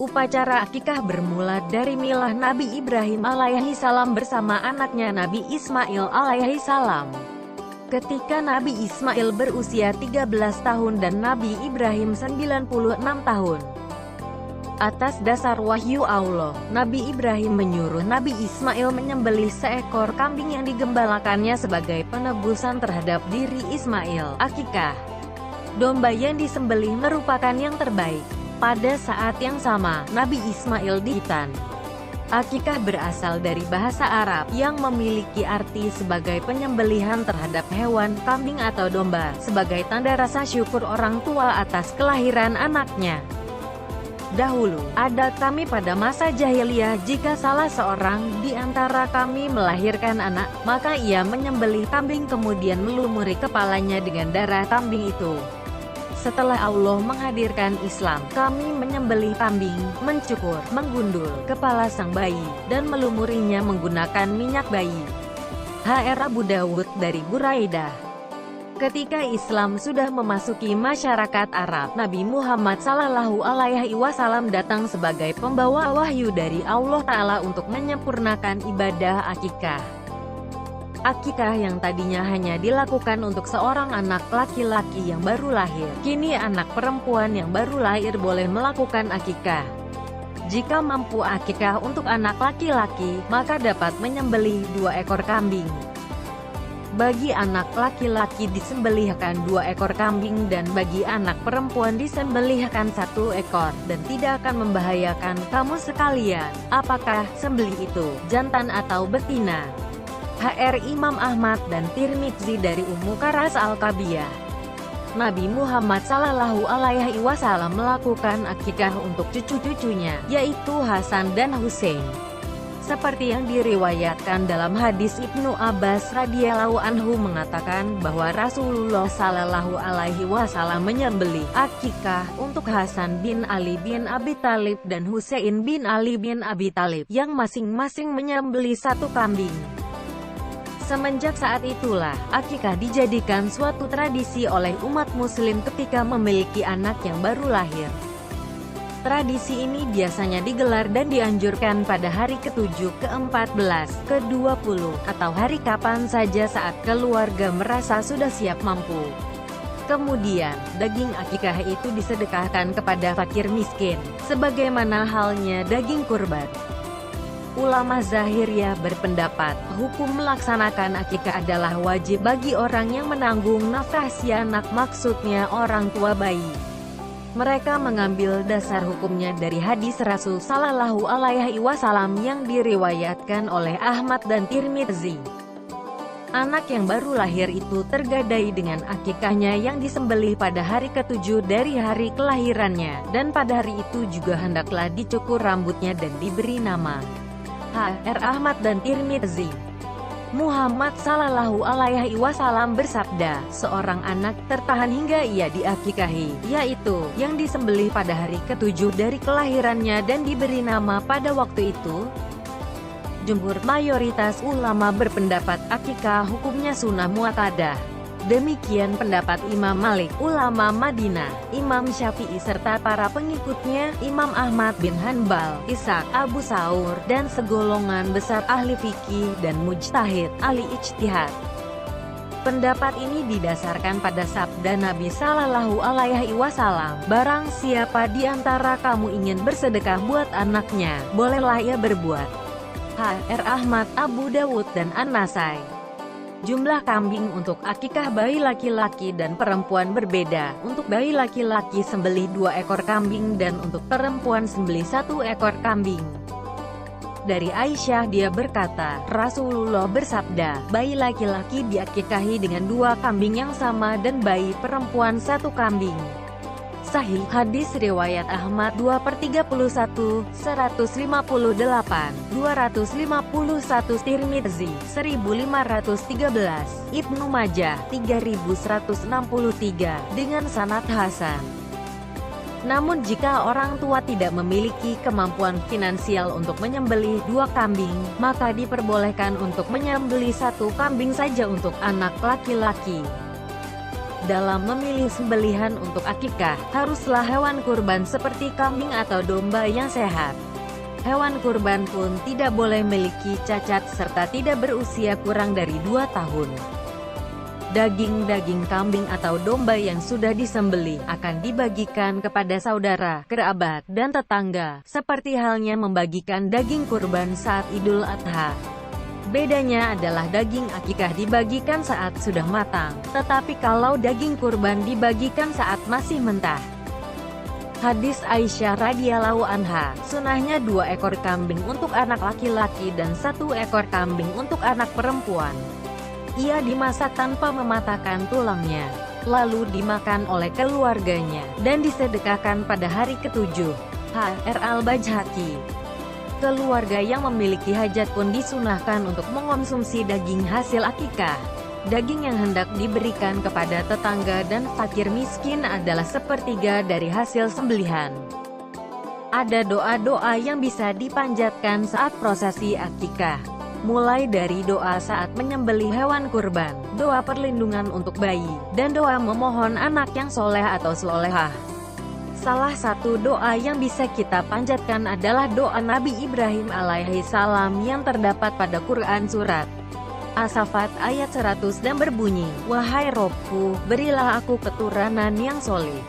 Upacara akikah bermula dari milah Nabi Ibrahim alaihi salam bersama anaknya Nabi Ismail alaihi salam. Ketika Nabi Ismail berusia 13 tahun dan Nabi Ibrahim 96 tahun. Atas dasar wahyu Allah, Nabi Ibrahim menyuruh Nabi Ismail menyembelih seekor kambing yang digembalakannya sebagai penebusan terhadap diri Ismail. Akikah domba yang disembelih merupakan yang terbaik. Pada saat yang sama, Nabi Ismail dihitan. Akikah berasal dari bahasa Arab yang memiliki arti sebagai penyembelihan terhadap hewan, kambing atau domba, sebagai tanda rasa syukur orang tua atas kelahiran anaknya. Dahulu, adat kami pada masa jahiliyah, jika salah seorang di antara kami melahirkan anak, maka ia menyembelih kambing kemudian melumuri kepalanya dengan darah kambing itu. Setelah Allah menghadirkan Islam, kami menyembelih kambing, mencukur, menggundul kepala sang bayi, dan melumurinya menggunakan minyak bayi. Hr. Abu Dawud dari Buraidah. Ketika Islam sudah memasuki masyarakat Arab, Nabi Muhammad SAW datang sebagai pembawa wahyu dari Allah Ta'ala untuk menyempurnakan ibadah akikah. Akikah yang tadinya hanya dilakukan untuk seorang anak laki-laki yang baru lahir, kini anak perempuan yang baru lahir boleh melakukan akikah. Jika mampu akikah untuk anak laki-laki, maka dapat menyembelih 2 ekor kambing. Bagi anak laki-laki disembelihkan 2 ekor kambing dan bagi anak perempuan disembelihkan 1 ekor, dan tidak akan membahayakan kamu sekalian, apakah sembelih itu jantan atau betina. Hr. Imam Ahmad dan Tirmidzi dari Ummu Karas Al-Kabiyah. Nabi Muhammad SAW melakukan akikah untuk cucu-cucunya, yaitu Hasan dan Husain. Seperti yang diriwayatkan dalam hadis Ibnu Abbas radhiyallahu anhu mengatakan bahwa Rasulullah SAW menyembelih akikah untuk Hasan bin Ali bin Abi Thalib dan Husain bin Ali bin Abi Thalib, yang masing-masing menyembelih 1 kambing. Semenjak saat itulah, akikah dijadikan suatu tradisi oleh umat muslim ketika memiliki anak yang baru lahir. Tradisi ini biasanya digelar dan dianjurkan pada hari ke-7, ke-14, ke-20, atau hari kapan saja saat keluarga merasa sudah siap mampu. Kemudian, daging akikah itu disedekahkan kepada fakir miskin, sebagaimana halnya daging kurban. Ulama Zahiriyah berpendapat, hukum melaksanakan akikah adalah wajib bagi orang yang menanggung nafkah si anak, maksudnya orang tua bayi. Mereka mengambil dasar hukumnya dari hadis Rasul Shallallahu Alaihi Wasallam yang diriwayatkan oleh Ahmad dan Tirmidzi. Anak yang baru lahir itu tergadai dengan akikahnya yang disembelih pada hari ke-7 dari hari kelahirannya, dan pada hari itu juga hendaklah dicukur rambutnya dan diberi nama. Hr. Ahmad dan Tirmidzi. Muhammad SAW bersabda, seorang anak tertahan hingga ia diakikahi, yaitu yang disembelih pada hari ke-7 dari kelahirannya dan diberi nama pada waktu itu. Jumhur mayoritas ulama berpendapat akikah hukumnya sunnah muakkadah. Demikian pendapat Imam Malik, ulama Madinah, Imam Syafi'i serta para pengikutnya, Imam Ahmad bin Hanbal, Ishaq, Abu Saur, dan segolongan besar ahli fikih dan mujtahid, ahli ijtihad. Pendapat ini didasarkan pada sabda Nabi Shallallahu Alaihi Wasallam, barang siapa di antara kamu ingin bersedekah buat anaknya, bolehlah ia berbuat. Hr. Ahmad, Abu Dawud dan An-Nasai. Jumlah kambing untuk akikah bayi laki-laki dan perempuan berbeda. Untuk bayi laki-laki sembelih 2 ekor kambing dan untuk perempuan sembelih 1 ekor kambing. Dari Aisyah dia berkata, Rasulullah bersabda, bayi laki-laki diakikahi dengan 2 kambing yang sama dan bayi perempuan 1 kambing. Sahih hadis riwayat Ahmad 2/31, 158, 251, Tirmidzi 1513, Ibnu Majah 3163 dengan sanad hasan. Namun jika orang tua tidak memiliki kemampuan finansial untuk menyembelih 2 kambing, maka diperbolehkan untuk menyembelih 1 kambing saja untuk anak laki-laki. Dalam memilih sembelihan untuk akikah, haruslah hewan kurban seperti kambing atau domba yang sehat. Hewan kurban pun tidak boleh memiliki cacat serta tidak berusia kurang dari 2 tahun. Daging-daging kambing atau domba yang sudah disembelih akan dibagikan kepada saudara, kerabat, dan tetangga, seperti halnya membagikan daging kurban saat Idul Adha. Bedanya adalah daging akikah dibagikan saat sudah matang, tetapi kalau daging kurban dibagikan saat masih mentah. Hadis Aisyah radhiyallahu anha, sunahnya 2 ekor kambing untuk anak laki-laki dan 1 ekor kambing untuk anak perempuan. Ia dimasak tanpa mematahkan tulangnya, lalu dimakan oleh keluarganya, dan disedekahkan pada hari ke-7. Hr al-Bajhaqi. Keluarga yang memiliki hajat pun disunahkan untuk mengonsumsi daging hasil akikah. Daging yang hendak diberikan kepada tetangga dan fakir miskin adalah sepertiga dari hasil sembelihan. Ada doa-doa yang bisa dipanjatkan saat prosesi akikah. Mulai dari doa saat menyembelih hewan kurban, doa perlindungan untuk bayi, dan doa memohon anak yang soleh atau solehah. Salah satu doa yang bisa kita panjatkan adalah doa Nabi Ibrahim alaihi salam yang terdapat pada Quran Surat As-Saffat ayat 100 dan berbunyi, "Wahai Robku, berilah aku keturunan yang soleh."